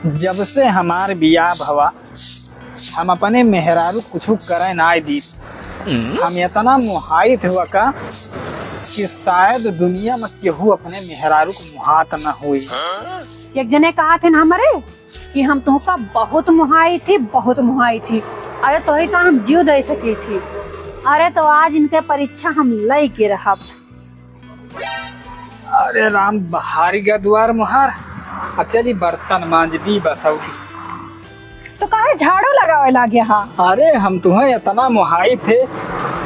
जब से हमार बियाह भवा हम अपने मेहरारू कुछ करे ना दी। हम इतना मुहाइत हुआ का कि शायद दुनिया में केहू अपने मेहरारू को मुहात न हुई। एक जने कहा थे ना हमारे कि हम तुमका बहुत मुहाई थी, बहुत मुहाई थी। अरे तो ही का हम जीव दे सकी थी। अरे तो आज इनके परीक्षा हम लई के रहा। अरे राम बहारी का द्वार मुहार। अब चली बर्तन मांज दी बसऊ। तो काहे झाड़ू लगावे लागे हा? अरे हम तुम्हें इतना मुहाई थे,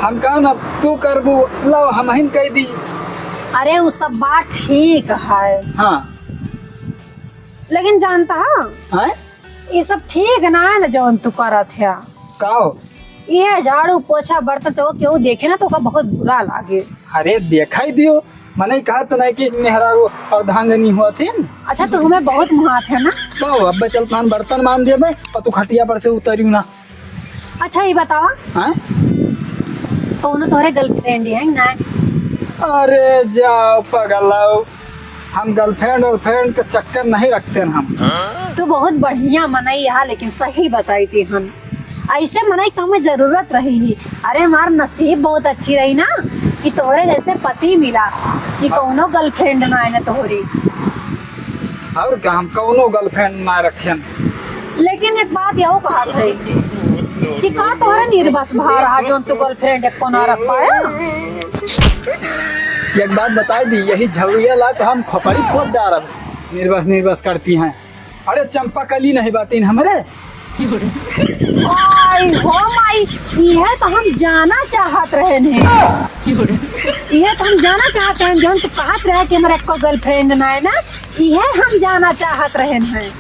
हम कहा न तू करबू लो हम हिन कह दी। अरे वो सब बात ठीक है, हाँ लेकिन जानता हैं? ये सब ठीक ना है ना जौन तू करत है। का हो? ये झाड़ू पोछा बर्तन तो क्यों देखे ना तो का बहुत बुरा लागे। अरे देखा ही दियो, मैंने कहा तो नहीं कि मेहरारू और धांगनी हुआ थी। अच्छा तो हमें बहुत मुहात है ना। तो अब चल पान बर्तन मान दे और तू खटिया पर से उतरियो ना। अच्छा ये बतावा हैं? कौन तोहरे गर्लफ्रेंड है ना? अरे जाओ पगलाओ, हम गर्लफ्रेंड और फ्रेंड के चक्कर नहीं रखते हैं हम। तू बहुत बढ़िया मनाई है, लेकिन सही बताई थी हम। ऐसे मनाई तो हमें जरूरत रही ही। अरे हमार नसीब बहुत अच्छी रही ना कि तोहरे जैसे पति मिला कि कौनो गर्लफ्रेंड ना है ना तोहरी। और क्या हम कौनो गर्लफ्रेंड ना रखें। लेकिन एक बात यहो कहा है कि का तोहरे निर्बस भा रहा जो तू गर्लफ्रेंड को ना रख पाया। एक बात बता दी, यही झवड़िया ला तो हम खोपड़ी फोड़ डारब। निर्बस निर्बस करती हैं। अरे चंपा कली नहीं बातीन हमारे। आई हो माई, यह तो हम जाना चाहत रहे हैं। यह तो हम जाना चाहते हैं जो तू कहत रहे कि हमारे को गर्लफ्रेंड ना है ना, यह हम जाना चाहत रहे हैं।